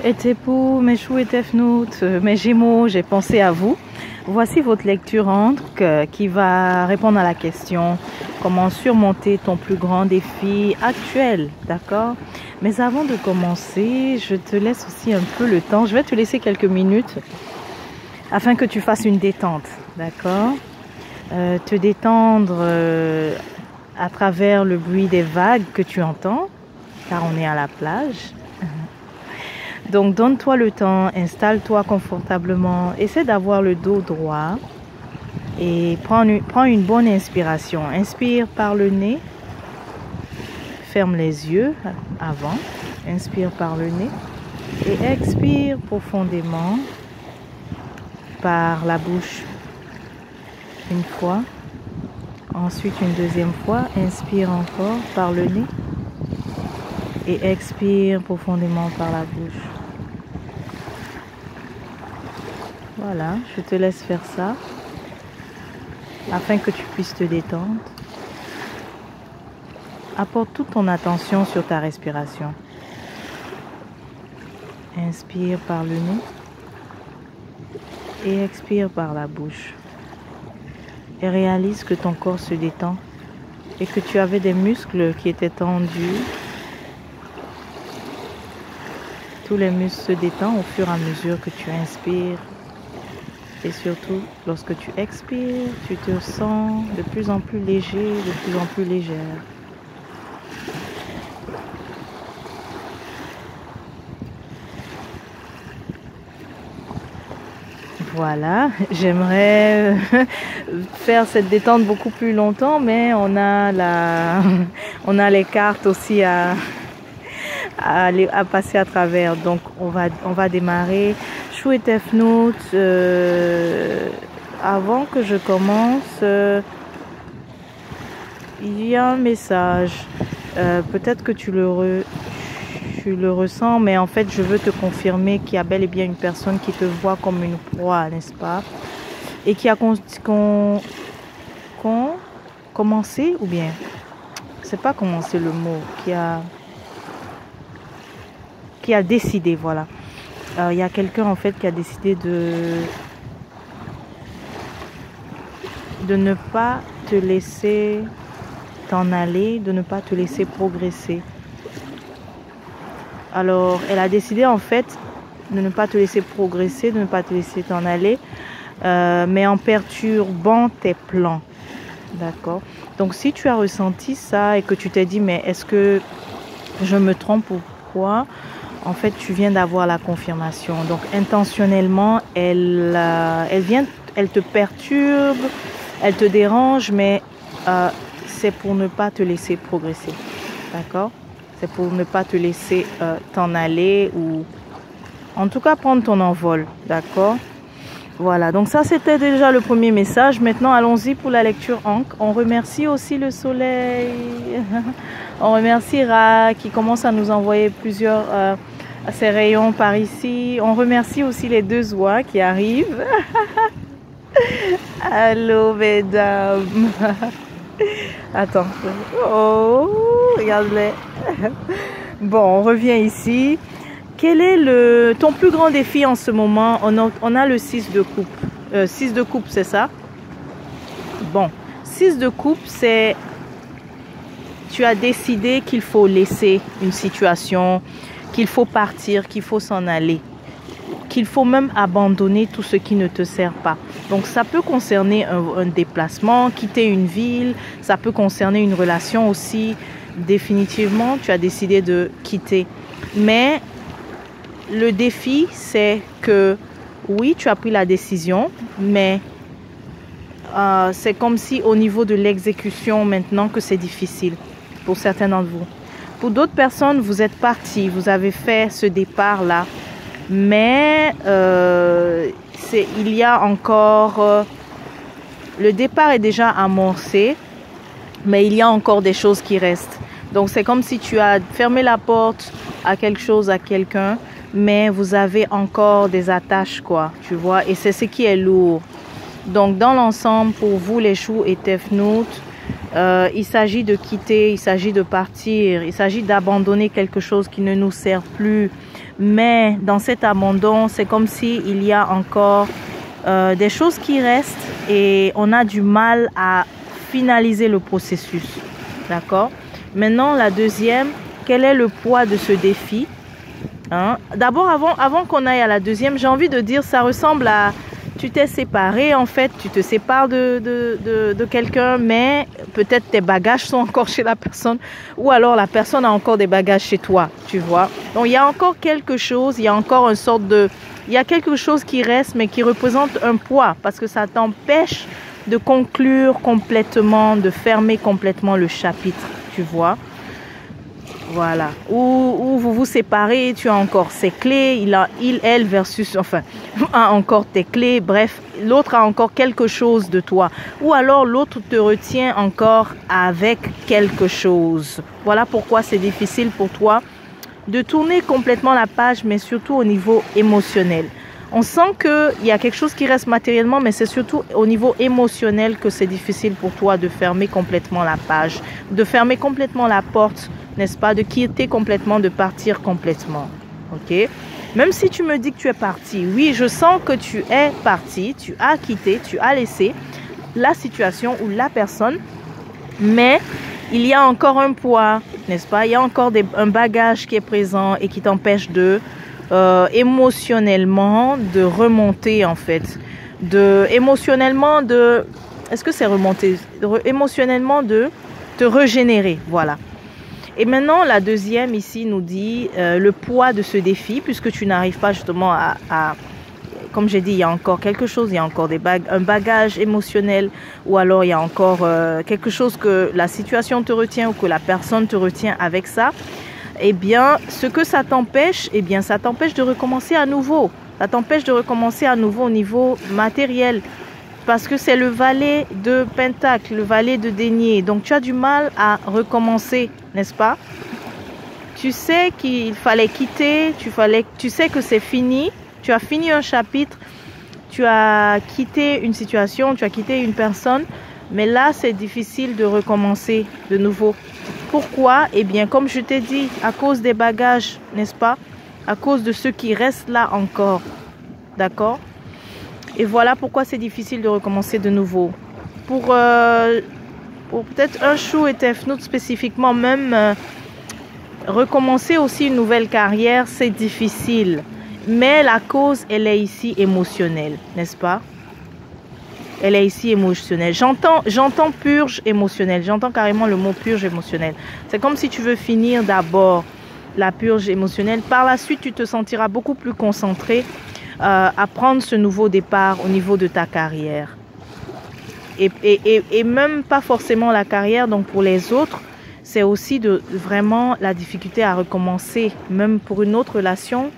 et Tepou, mes choux et Tefnout, mes Gémeaux, j'ai pensé à vous. Voici votre lecture qui va répondre à la question comment surmonter ton plus grand défi actuel, d'accord? Mais avant de commencer, je te laisse aussi un peu le temps. Je vais te laisser quelques minutes afin que tu fasses une détente, d'accord? Te détendre à travers le bruit des vagues que tu entends, car on est à la plage. Donc donne-toi le temps, installe-toi confortablement, essaie d'avoir le dos droit et prends une bonne inspiration. Inspire par le nez, ferme les yeux avant, inspire par le nez et expire profondément par la bouche une fois. Ensuite une deuxième fois, inspire encore par le nez et expire profondément par la bouche. Voilà, je te laisse faire ça afin que tu puisses te détendre. Apporte toute ton attention sur ta respiration. Inspire par le nez et expire par la bouche. Et réalise que ton corps se détend et que tu avais des muscles qui étaient tendus. Tous les muscles se détendent au fur et à mesure que tu inspires. Et surtout, lorsque tu expires, tu te sens de plus en plus léger, de plus en plus légère. Voilà, j'aimerais faire cette détente beaucoup plus longtemps, mais on a les cartes aussi à passer à travers. Donc on va démarrer. Chou et Tefnout, avant que je commence, il y a un message. Peut-être que tu le ressens, mais en fait je veux te confirmer qu'il y a bel et bien une personne qui te voit comme une proie, n'est-ce pas? Et qui a commencé, ou bien, c'est pas commencé le mot, qui a décidé, voilà. Il y a quelqu'un en fait qui a décidé de ne pas te laisser t'en aller, de ne pas te laisser progresser. Alors, elle a décidé en fait de ne pas te laisser progresser, de ne pas te laisser t'en aller, mais en perturbant tes plans. D'accord? Donc, si tu as ressenti ça et que tu t'es dit, mais est-ce que je me trompe ou quoi? En fait, tu viens d'avoir la confirmation. Donc, intentionnellement, elle te perturbe, elle te dérange, mais c'est pour ne pas te laisser progresser. D'accord? C'est pour ne pas te laisser t'en aller ou en tout cas prendre ton envol. D'accord? Voilà. Donc, ça, c'était déjà le premier message. Maintenant, allons-y pour la lecture Ankh. On remercie aussi le soleil. On remercie Ra qui commence à nous envoyer plusieurs ses rayons par ici. On remercie aussi les deux oies qui arrivent. Allô, mesdames. Attends. Oh, regarde-les. Bon, on revient ici. Quel est ton plus grand défi en ce moment? On a le 6 de coupe. 6 de coupe, c'est ça? Bon, 6 de coupe, c'est... Tu as décidé qu'il faut laisser une situation, qu'il faut partir, qu'il faut s'en aller, qu'il faut même abandonner tout ce qui ne te sert pas. Donc ça peut concerner un déplacement, quitter une ville, ça peut concerner une relation aussi. Définitivement, tu as décidé de quitter. Mais le défi, c'est que oui, tu as pris la décision, mais c'est comme si au niveau de l'exécution maintenant que c'est difficile pour certains d'entre vous. Pour d'autres personnes, vous êtes partis, vous avez fait ce départ-là, mais il y a encore... le départ est déjà amorcé, mais il y a encore des choses qui restent. Donc, c'est comme si tu as fermé la porte à quelque chose, à quelqu'un, mais vous avez encore des attaches, quoi, tu vois, et c'est ce qui est lourd. Donc, dans l'ensemble, pour vous, les choux et Tefnout, il s'agit de quitter, il s'agit de partir, il s'agit d'abandonner quelque chose qui ne nous sert plus. Mais dans cet abandon, c'est comme s'il y a encore des choses qui restent et on a du mal à finaliser le processus. D'accord? Maintenant, la deuxième, quel est le poids de ce défi? Hein? D'abord, avant qu'on aille à la deuxième, j'ai envie de dire, ça ressemble à... Tu t'es séparé, en fait, tu te sépares de quelqu'un, mais peut-être tes bagages sont encore chez la personne, ou alors la personne a encore des bagages chez toi, tu vois. Donc, il y a encore quelque chose, il y a encore une sorte de... Il y a quelque chose qui reste, mais qui représente un poids, parce que ça t'empêche de conclure complètement, de fermer complètement le chapitre, tu vois. Voilà. Ou vous vous séparez, tu as encore ses clés, elle versus, enfin, a encore tes clés, bref, l'autre a encore quelque chose de toi. Ou alors l'autre te retient encore avec quelque chose. Voilà pourquoi c'est difficile pour toi de tourner complètement la page, mais surtout au niveau émotionnel. On sent qu'il y a quelque chose qui reste matériellement, mais c'est surtout au niveau émotionnel que c'est difficile pour toi de fermer complètement la page, de fermer complètement la porte, n'est-ce pas, de quitter complètement, de partir complètement. Ok? Même si tu me dis que tu es parti, oui, je sens que tu es parti, tu as quitté, tu as laissé la situation ou la personne, mais il y a encore un poids, n'est-ce pas? Il y a encore un bagage qui est présent et qui t'empêche de émotionnellement de remonter, en fait, est-ce que c'est remonter, émotionnellement de te régénérer, voilà. Et maintenant la deuxième ici nous dit le poids de ce défi, puisque tu n'arrives pas justement à comme j'ai dit, il y a encore quelque chose, il y a encore un bagage émotionnel, ou alors il y a encore quelque chose que la situation te retient ou que la personne te retient avec ça. Eh bien, ce que ça t'empêche, eh bien, ça t'empêche de recommencer à nouveau. Ça t'empêche de recommencer à nouveau au niveau matériel. Parce que c'est le valet de pentacle, le valet de denier. Donc, tu as du mal à recommencer, n'est-ce pas? Tu sais qu'il fallait quitter, tu sais que c'est fini. Tu as fini un chapitre, tu as quitté une situation, tu as quitté une personne. Mais là, c'est difficile de recommencer de nouveau. Pourquoi? Eh bien, comme je t'ai dit, à cause des bagages, n'est-ce pas? À cause de ce qui reste là encore. D'accord? Et voilà pourquoi c'est difficile de recommencer de nouveau. Pour peut-être un chou et Tefnout spécifiquement, même recommencer aussi une nouvelle carrière, c'est difficile. Mais la cause, elle est ici émotionnelle, n'est-ce pas? Elle est ici émotionnelle. J'entends purge émotionnelle. J'entends carrément le mot purge émotionnelle. C'est comme si tu veux finir d'abord la purge émotionnelle. Par la suite, tu te sentiras beaucoup plus concentré à prendre ce nouveau départ au niveau de ta carrière. Et même pas forcément la carrière. Donc pour les autres, c'est aussi vraiment la difficulté à recommencer. Même pour une autre relation,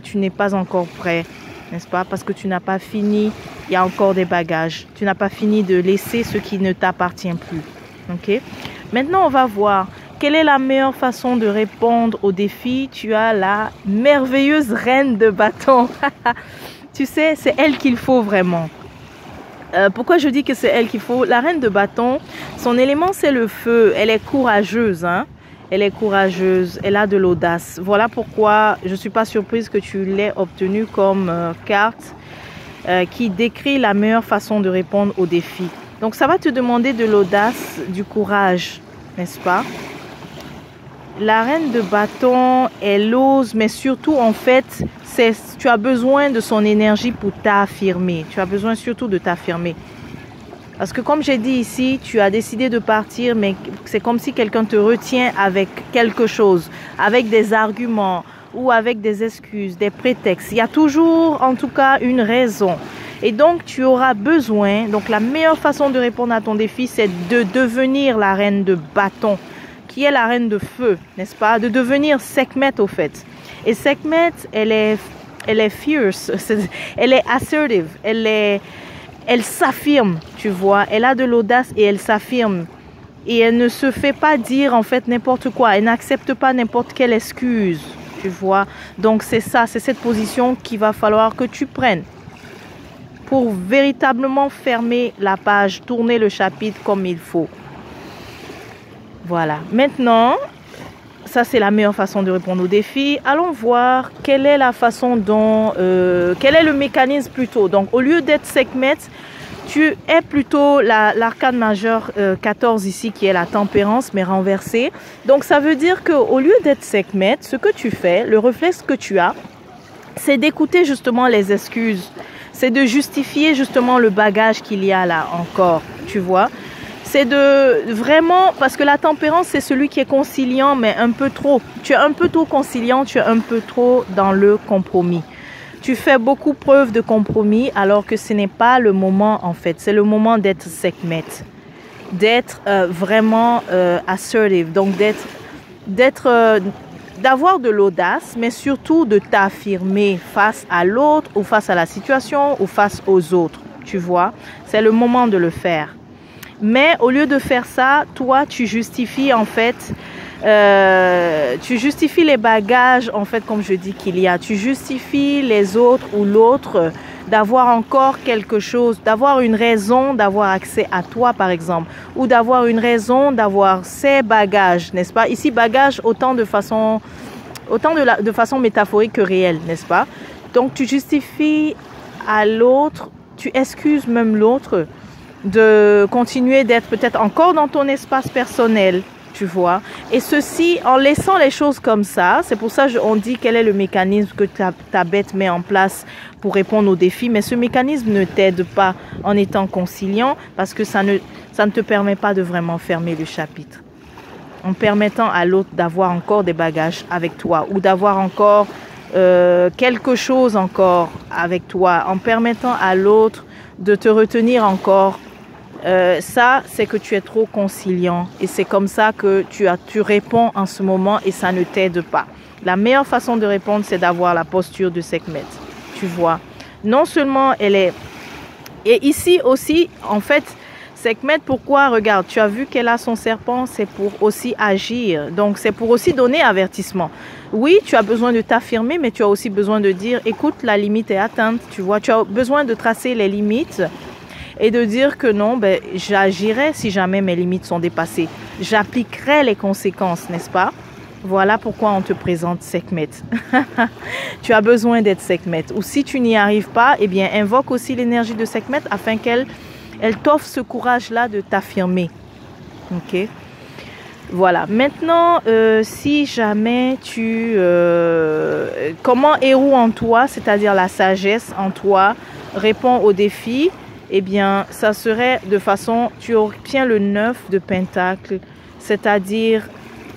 tu n'es pas encore prêt. N'est-ce pas? Parce que tu n'as pas fini, il y a encore des bagages. Tu n'as pas fini de laisser ce qui ne t'appartient plus. Ok? Maintenant, on va voir quelle est la meilleure façon de répondre au défi. Tu as la merveilleuse reine de bâton. Tu sais, c'est elle qu'il faut vraiment. Pourquoi je dis que c'est elle qu'il faut? La reine de bâton, son élément, c'est le feu. Elle est courageuse, hein? Elle est courageuse, elle a de l'audace. Voilà pourquoi je ne suis pas surprise que tu l'aies obtenue comme carte qui décrit la meilleure façon de répondre aux défis. Donc ça va te demander de l'audace, du courage, n'est-ce pas? La reine de bâton, elle ose, mais surtout en fait, tu as besoin de son énergie pour t'affirmer. Tu as besoin surtout de t'affirmer. Parce que comme j'ai dit ici, tu as décidé de partir, mais c'est comme si quelqu'un te retient avec quelque chose, avec des arguments ou avec des excuses, des prétextes. Il y a toujours, en tout cas, une raison. Et donc, tu auras besoin, donc la meilleure façon de répondre à ton défi, c'est de devenir la reine de bâton, qui est la reine de feu, n'est-ce pas? De devenir Sekhmet, au fait. Et Sekhmet, elle est fierce, elle est assertive, elle s'affirme, tu vois. Elle a de l'audace et elle s'affirme. Et elle ne se fait pas dire en fait n'importe quoi. Elle n'accepte pas n'importe quelle excuse, tu vois. Donc c'est ça, c'est cette position qu'il va falloir que tu prennes pour véritablement fermer la page, tourner le chapitre comme il faut. Voilà. Maintenant, ça c'est la meilleure façon de répondre aux défis. Allons voir quelle est la façon dont, quel est le mécanisme plutôt. Donc au lieu d'être Sekhmet, tu es plutôt l'arcane majeure 14 ici qui est la tempérance mais renversée. Donc ça veut dire qu'au lieu d'être Sekhmet, ce que tu fais, le réflexe que tu as, c'est d'écouter justement les excuses. C'est de justifier justement le bagage qu'il y a là encore, tu vois. C'est de vraiment, parce que la tempérance, c'est celui qui est conciliant, mais un peu trop. Tu es un peu trop conciliant, tu es un peu trop dans le compromis. Tu fais beaucoup preuve de compromis, alors que ce n'est pas le moment en fait. C'est le moment d'être Sekhmet, d'être vraiment assertive, donc d'avoir de l'audace, mais surtout de t'affirmer face à l'autre ou face à la situation ou face aux autres, tu vois. C'est le moment de le faire. Mais au lieu de faire ça, toi, tu justifies en fait, tu justifies les bagages en fait, comme je dis qu'il y a. Tu justifies les autres ou l'autre d'avoir encore quelque chose, d'avoir une raison d'avoir accès à toi par exemple, ou d'avoir une raison d'avoir ces bagages, n'est-ce pas? Ici, bagages autant de façon métaphorique que réelle, n'est-ce pas? Donc tu justifies à l'autre, tu excuses même l'autre de continuer d'être peut-être encore dans ton espace personnel, tu vois. Et ceci, en laissant les choses comme ça, c'est pour ça qu'on dit quel est le mécanisme que ta bête met en place pour répondre aux défis. Mais ce mécanisme ne t'aide pas en étant conciliant parce que ça ne te permet pas de vraiment fermer le chapitre. En permettant à l'autre d'avoir encore des bagages avec toi ou d'avoir encore quelque chose encore avec toi, en permettant à l'autre de te retenir encore. Ça, c'est que tu es trop conciliant et c'est comme ça que tu réponds en ce moment et ça ne t'aide pas. La meilleure façon de répondre, c'est d'avoir la posture de Sekhmet, tu vois. Non seulement elle est... Et ici aussi, en fait, Sekhmet, pourquoi? Regarde, tu as vu qu'elle a son serpent, c'est pour aussi agir. Donc, c'est pour aussi donner avertissement. Oui, tu as besoin de t'affirmer, mais tu as aussi besoin de dire, écoute, la limite est atteinte, tu vois. Tu as besoin de tracer les limites et de dire que non, ben, j'agirai si jamais mes limites sont dépassées. J'appliquerai les conséquences, n'est-ce pas? Voilà pourquoi on te présente Sekhmet. Tu as besoin d'être Sekhmet. Ou si tu n'y arrives pas, eh bien, invoque aussi l'énergie de Sekhmet afin qu'elle t'offre ce courage-là de t'affirmer. Ok? Voilà. Maintenant, si jamais comment Héros en toi, c'est-à-dire la sagesse en toi, répond aux défis, eh bien, ça serait de façon, tu obtiens le 9 de Pentacle, c'est-à-dire,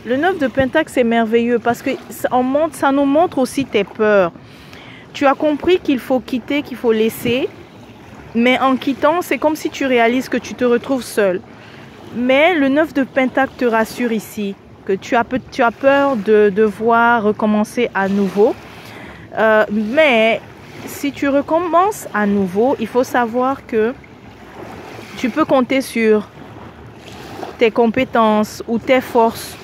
le 9 de Pentacle, c'est merveilleux parce que ça nous montre aussi tes peurs. Tu as compris qu'il faut quitter, qu'il faut laisser, mais en quittant, c'est comme si tu réalises que tu te retrouves seul. Mais le 9 de Pentacle te rassure ici, que tu as peur de devoir recommencer à nouveau. Mais si tu recommences à nouveau, il faut savoir que tu peux compter sur tes compétences ou tes forces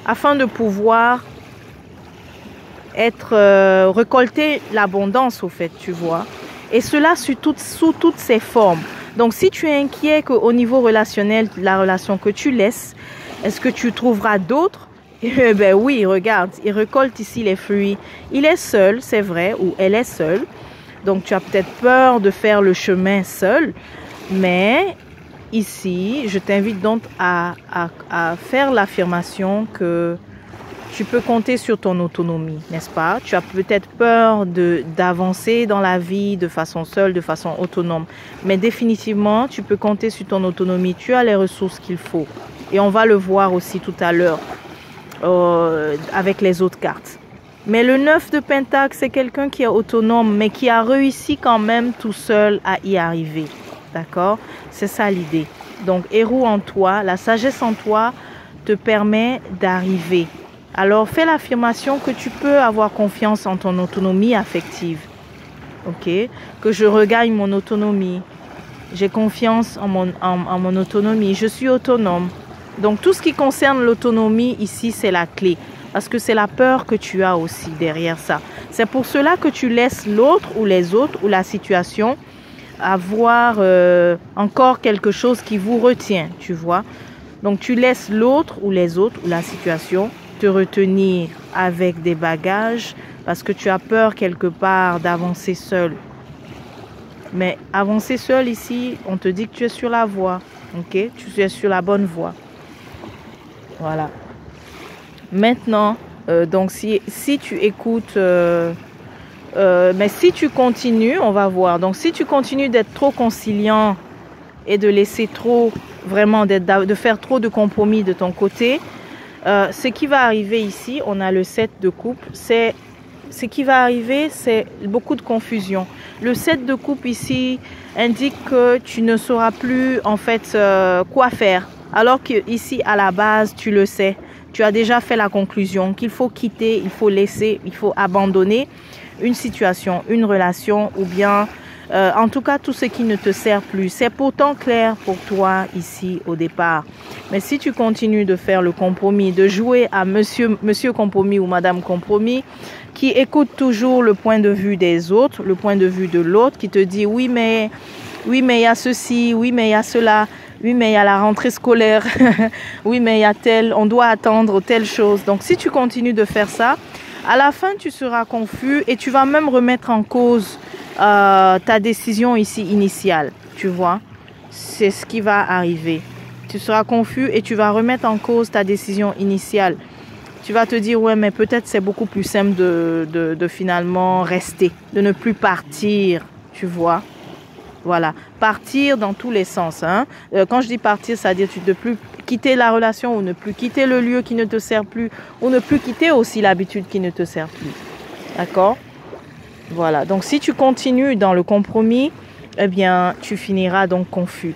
afin de pouvoir récolter l'abondance au fait, tu vois. Et cela sous toutes ses formes. Donc si tu es inquiet qu'au niveau relationnel, la relation que tu laisses, est-ce que tu trouveras d'autres? Ben oui, regarde, il récolte ici les fruits. Il est seul, c'est vrai, ou elle est seule. Donc tu as peut-être peur de faire le chemin seul. Mais ici, je t'invite donc à faire l'affirmation que tu peux compter sur ton autonomie, n'est-ce pas? Tu as peut-être peur d'avancer dans la vie de façon seule, de façon autonome. Mais définitivement, tu peux compter sur ton autonomie. Tu as les ressources qu'il faut. Et on va le voir aussi tout à l'heure avec les autres cartes. Mais le 9 de Pentacle, c'est quelqu'un qui est autonome, mais qui a réussi quand même tout seul à y arriver. D'accord? C'est ça l'idée. Donc, Héros en toi, la sagesse en toi te permet d'arriver. Alors, fais l'affirmation que tu peux avoir confiance en ton autonomie affective. Ok? Que je regagne mon autonomie. J'ai confiance en mon autonomie. Je suis autonome. Donc, tout ce qui concerne l'autonomie ici, c'est la clé. Parce que c'est la peur que tu as aussi derrière ça. C'est pour cela que tu laisses l'autre ou les autres ou la situation avoir encore quelque chose qui vous retient, tu vois. Donc tu laisses l'autre ou les autres ou la situation te retenir avec des bagages parce que tu as peur quelque part d'avancer seul. Mais avancer seul ici, on te dit que tu es sur la voie. Ok? Tu es sur la bonne voie. Voilà. Maintenant, donc si tu écoutes, mais si tu continues, on va voir. Donc si tu continues d'être trop conciliant et de laisser trop, vraiment de faire trop de compromis de ton côté, ce qui va arriver ici, on a le 7 de coupe, ce qui va arriver, c'est beaucoup de confusion. Le 7 de coupe ici indique que tu ne sauras plus en fait quoi faire. Alors que ici à la base, tu le sais. Tu as déjà fait la conclusion qu'il faut quitter, il faut laisser, il faut abandonner une situation, une relation ou bien en tout cas tout ce qui ne te sert plus. C'est pourtant clair pour toi ici au départ. Mais si tu continues de faire le compromis, de jouer à monsieur compromis ou madame compromis, qui écoute toujours le point de vue des autres, le point de vue de l'autre, qui te dit oui mais il y a ceci, oui mais il y a cela, oui mais il y a la rentrée scolaire, oui mais il y a tel, on doit attendre telle chose. Donc si tu continues de faire ça, à la fin tu seras confus et tu vas même remettre en cause ta décision ici initiale, tu vois. C'est ce qui va arriver. Tu seras confus et tu vas remettre en cause ta décision initiale. Tu vas te dire, ouais, mais peut-être c'est beaucoup plus simple de finalement rester, de ne plus partir, tu vois. Voilà, partir dans tous les sens. Hein. Quand je dis partir, c'est-à-dire tu ne plus quitter la relation ou ne plus quitter le lieu qui ne te sert plus ou ne plus quitter aussi l'habitude qui ne te sert plus. D'accord? Voilà, donc si tu continues dans le compromis, eh bien, tu finiras donc confus.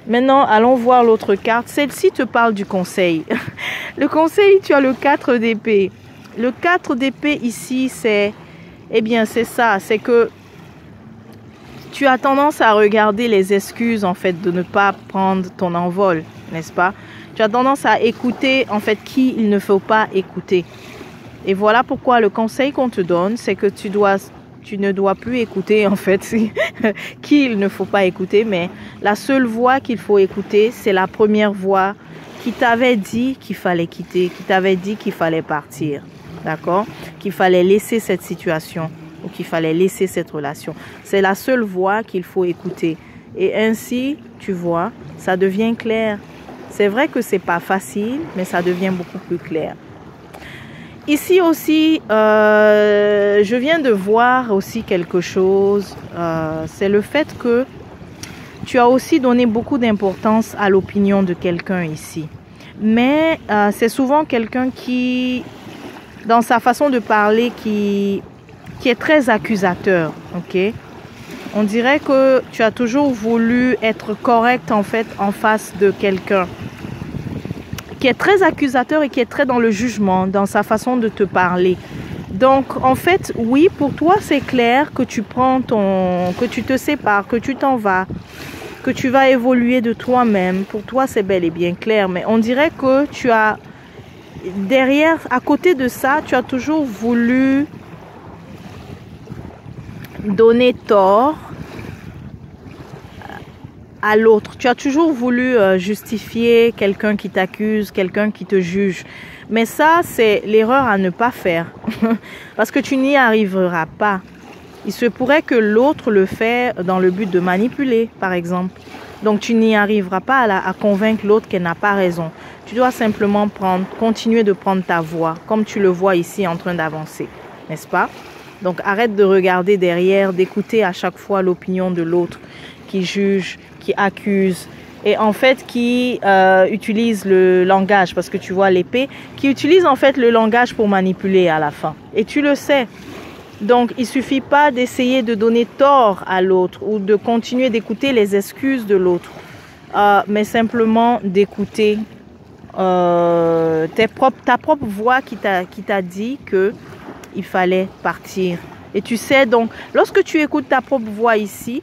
Maintenant, allons voir l'autre carte. Celle-ci te parle du conseil. Le conseil, tu as le 4 d'épée. Le 4 d'épée ici, c'est ça. C'est que tu as tendance à regarder les excuses, en fait, de ne pas prendre ton envol, n'est-ce pas? Tu as tendance à écouter, en fait, qui il ne faut pas écouter. Et voilà pourquoi le conseil qu'on te donne, c'est que tu ne dois plus écouter, en fait, qui il ne faut pas écouter, mais la seule voix qu'il faut écouter, c'est la première voix qui t'avait dit qu'il fallait quitter, qui t'avait dit qu'il fallait partir, d'accord? Qu'il fallait laisser cette situation ou qu'il fallait laisser cette relation. C'est la seule voix qu'il faut écouter. Et ainsi, tu vois, ça devient clair. C'est vrai que c'est pas facile, mais ça devient beaucoup plus clair. Ici aussi, je viens de voir aussi quelque chose. C'est le fait que tu as aussi donné beaucoup d'importance à l'opinion de quelqu'un ici. Mais c'est souvent quelqu'un qui, dans sa façon de parler, qui est très accusateur. Ok? On dirait que tu as toujours voulu être correct en fait en face de quelqu'un qui est très accusateur et qui est très dans le jugement, dans sa façon de te parler. Donc, en fait, oui, pour toi, c'est clair que tu prends que tu te sépares, que tu t'en vas, que tu vas évoluer de toi-même. Pour toi, c'est bel et bien clair. Mais on dirait que tu as, derrière, à côté de ça, tu as toujours voulu donner tort à l'autre. Tu as toujours voulu justifier quelqu'un qui t'accuse, quelqu'un qui te juge. Mais ça, c'est l'erreur à ne pas faire. Parce que tu n'y arriveras pas. Il se pourrait que l'autre le fait dans le but de manipuler, par exemple. Donc, tu n'y arriveras pas à convaincre l'autre qu'elle n'a pas raison. Tu dois simplement continuer de prendre ta voix, comme tu le vois ici en train d'avancer. N'est-ce pas? Donc, arrête de regarder derrière, d'écouter à chaque fois l'opinion de l'autre qui juge, qui accuse et en fait qui utilise le langage, parce que tu vois l'épée, qui utilise en fait le langage pour manipuler à la fin. Et tu le sais. Donc, il suffit pas d'essayer de donner tort à l'autre ou de continuer d'écouter les excuses de l'autre, mais simplement d'écouter ta propre voix qui t'a dit que il fallait partir. Et tu sais, donc, lorsque tu écoutes ta propre voix ici,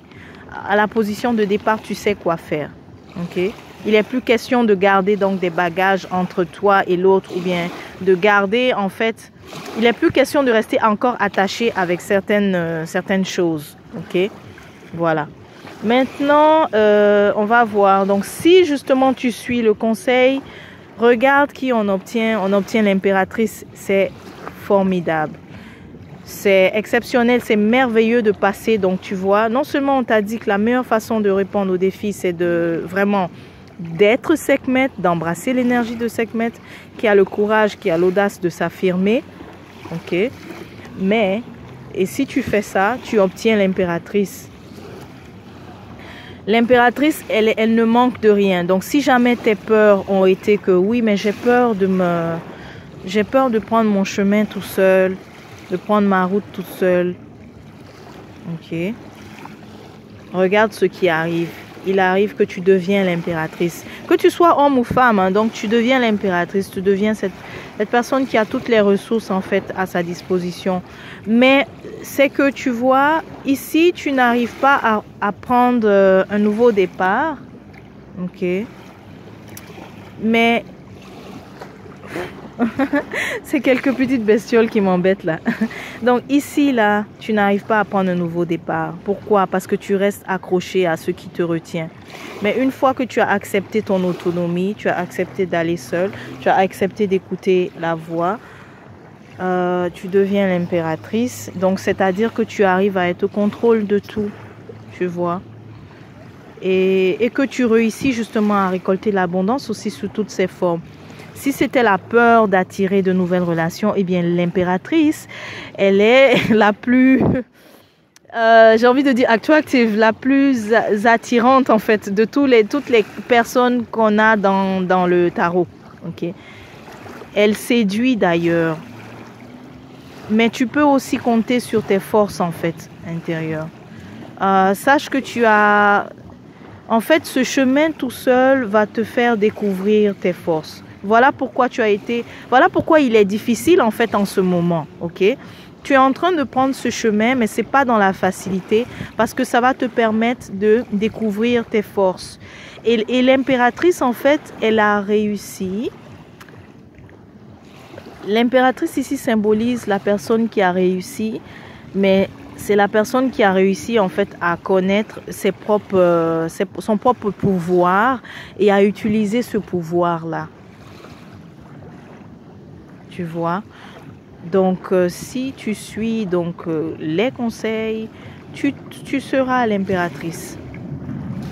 à la position de départ, tu sais quoi faire. Ok? Il n'est plus question de garder donc des bagages entre toi et l'autre ou bien de garder en fait, il n'est plus question de rester encore attaché avec certaines choses. Ok? Voilà. Maintenant, on va voir. Donc, si justement tu suis le conseil, regarde qui on obtient. On obtient l'impératrice. C'est formidable. C'est exceptionnel, c'est merveilleux de passer. Donc, tu vois, non seulement on t'a dit que la meilleure façon de répondre au défi, c'est de vraiment d'être Sekhmet, d'embrasser l'énergie de Sekhmet, qui a le courage, qui a l'audace de s'affirmer. Ok. Mais, et si tu fais ça, tu obtiens l'impératrice. L'impératrice, elle ne manque de rien. Donc, si jamais tes peurs ont été que oui, mais j'ai peur de prendre mon chemin tout seul, de prendre ma route toute seule. Ok. Regarde ce qui arrive. Il arrive que tu deviens l'impératrice. Que tu sois homme ou femme, hein, donc tu deviens l'impératrice. Tu deviens cette personne qui a toutes les ressources en fait à sa disposition. Mais c'est que tu vois, ici, tu n'arrives pas à prendre un nouveau départ. Ok. Mais c'est quelques petites bestioles qui m'embêtent là. Donc ici, là, tu n'arrives pas à prendre un nouveau départ. Pourquoi? Parce que tu restes accroché à ce qui te retient. Mais une fois que tu as accepté ton autonomie, tu as accepté d'aller seul, tu as accepté d'écouter la voix, tu deviens l'impératrice. Donc c'est-à-dire que tu arrives à être au contrôle de tout, tu vois. Et que tu réussis justement à récolter l'abondance aussi sous toutes ses formes. Si c'était la peur d'attirer de nouvelles relations, eh bien l'impératrice, elle est la plus, j'ai envie de dire attractive, la plus attirante en fait de toutes les personnes qu'on a dans le tarot. Okay? Elle séduit d'ailleurs, mais tu peux aussi compter sur tes forces en fait intérieures. Sache que tu as, en fait, ce chemin tout seul va te faire découvrir tes forces. Voilà pourquoi voilà pourquoi il est difficile en fait en ce moment, ok? Tu es en train de prendre ce chemin, mais c'est pas dans la facilité parce que ça va te permettre de découvrir tes forces. Et l'impératrice en fait, elle a réussi. L'impératrice ici symbolise la personne qui a réussi, mais c'est la personne qui a réussi en fait à connaître son propre pouvoir et à utiliser ce pouvoir-là. Tu vois, donc si tu suis les conseils, tu seras l'impératrice.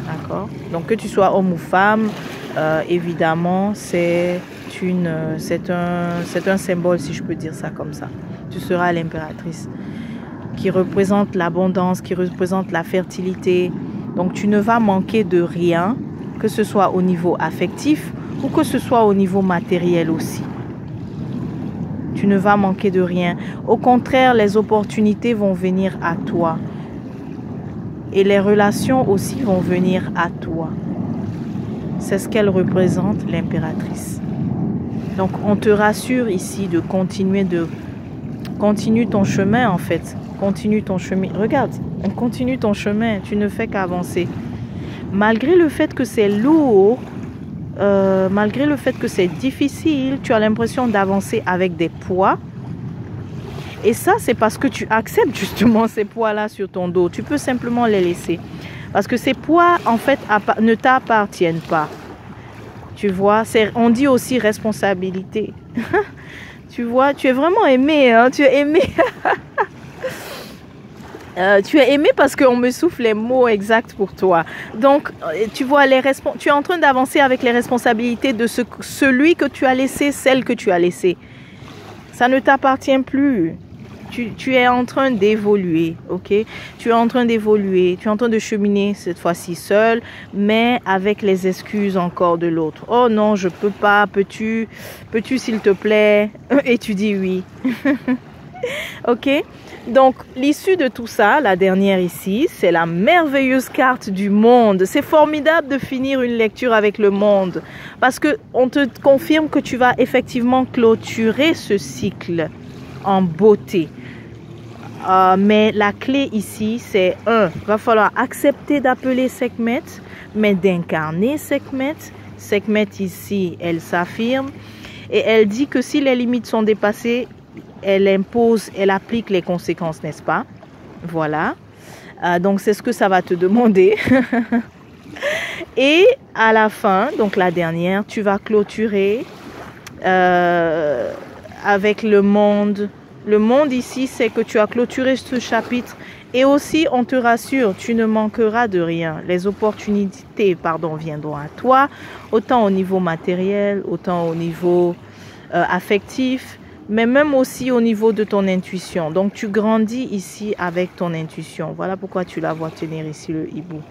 D'accord? Donc que tu sois homme ou femme, évidemment, c'est un symbole, si je peux dire ça comme ça. Tu seras l'impératrice qui représente l'abondance, qui représente la fertilité. Donc tu ne vas manquer de rien, que ce soit au niveau affectif ou que ce soit au niveau matériel aussi. Tu ne vas manquer de rien. Au contraire, les opportunités vont venir à toi. Et les relations aussi vont venir à toi. C'est ce qu'elle représente, l'impératrice. Donc, on te rassure ici de continuer Continue ton chemin, en fait. Continue ton chemin. Regarde, continue ton chemin. Tu ne fais qu'avancer. Malgré le fait que c'est lourd, malgré le fait que c'est difficile, tu as l'impression d'avancer avec des poids. Et ça, c'est parce que tu acceptes justement ces poids-là sur ton dos. Tu peux simplement les laisser. Parce que ces poids, en fait, ne t'appartiennent pas. Tu vois, on dit aussi responsabilité. Tu vois, tu es vraiment aimé. Hein? Tu es aimé. Tu es aimé parce qu'on me souffle les mots exacts pour toi. Donc, tu vois, tu es en train d'avancer avec les responsabilités de celui que tu as laissé, celle que tu as laissée. Ça ne t'appartient plus. Tu es en train d'évoluer, ok? Tu es en train d'évoluer. Tu es en train de cheminer cette fois-ci seul, mais avec les excuses encore de l'autre. Oh non, je peux pas. Peux-tu s'il te plaît? Et tu dis oui. Ok? Donc, l'issue de tout ça, la dernière ici, c'est la merveilleuse carte du monde. C'est formidable de finir une lecture avec le monde parce qu'on te confirme que tu vas effectivement clôturer ce cycle en beauté. Mais la clé ici, c'est il va falloir accepter d'appeler Sekhmet, mais d'incarner Sekhmet. Sekhmet ici, elle s'affirme et elle dit que si les limites sont dépassées, elle impose, elle applique les conséquences, n'est-ce pas? Voilà. Donc, c'est ce que ça va te demander. Et à la fin, donc la dernière, tu vas clôturer avec le monde. Le monde ici, c'est que tu as clôturé ce chapitre. Et aussi, on te rassure, tu ne manqueras de rien. Les opportunités, viendront à toi, autant au niveau matériel, autant au niveau affectif, mais même aussi au niveau de ton intuition. Donc, tu grandis ici avec ton intuition. Voilà pourquoi tu la vois tenir ici le hibou.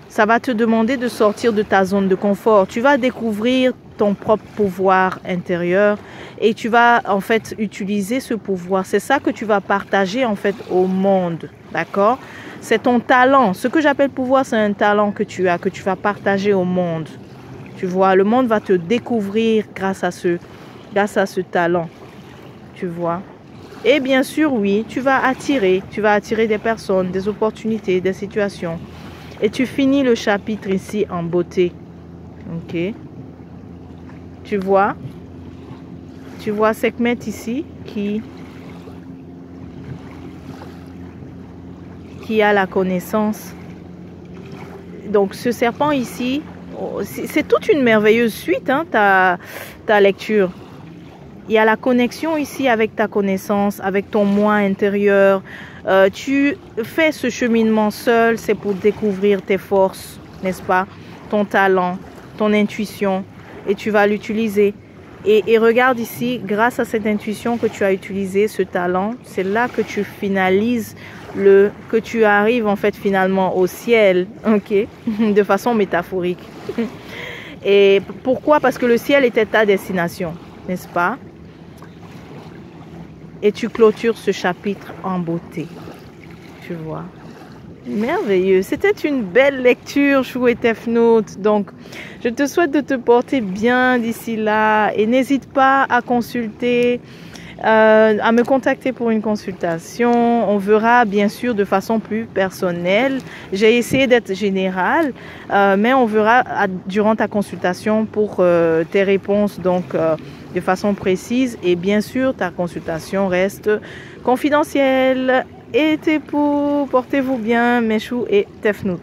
Ça va te demander de sortir de ta zone de confort. Tu vas découvrir ton propre pouvoir intérieur et tu vas en fait utiliser ce pouvoir. C'est ça que tu vas partager en fait au monde, d'accord? C'est ton talent. Ce que j'appelle pouvoir, c'est un talent que tu as, que tu vas partager au monde. Tu vois, le monde va te découvrir grâce à ce talent, tu vois. Et bien sûr, oui, tu vas attirer des personnes, des opportunités, des situations. Et tu finis le chapitre ici en beauté. Ok. Tu vois Sekhmet ici qui a la connaissance. Donc ce serpent ici, c'est toute une merveilleuse suite, hein, ta lecture. Il y a la connexion ici avec ta connaissance, avec ton moi intérieur. Tu fais ce cheminement seul, c'est pour découvrir tes forces, n'est-ce pas? Ton talent, ton intuition, et tu vas l'utiliser. Et regarde ici, grâce à cette intuition que tu as utilisée, ce talent, c'est là que tu finalises, que tu arrives en fait finalement au ciel, ok? De façon métaphorique. Et pourquoi? Parce que le ciel était ta destination, n'est-ce pas? Et tu clôtures ce chapitre en beauté. Tu vois. Merveilleux. C'était une belle lecture, Chou et Tefnout. Donc, je te souhaite de te porter bien d'ici là. Et n'hésite pas à consulter, à me contacter pour une consultation. On verra bien sûr de façon plus personnelle. J'ai essayé d'être générale, mais on verra durant ta consultation pour tes réponses. Donc, de façon précise, et bien sûr ta consultation reste confidentielle. Et portez-vous bien, mes choux et Tefnout.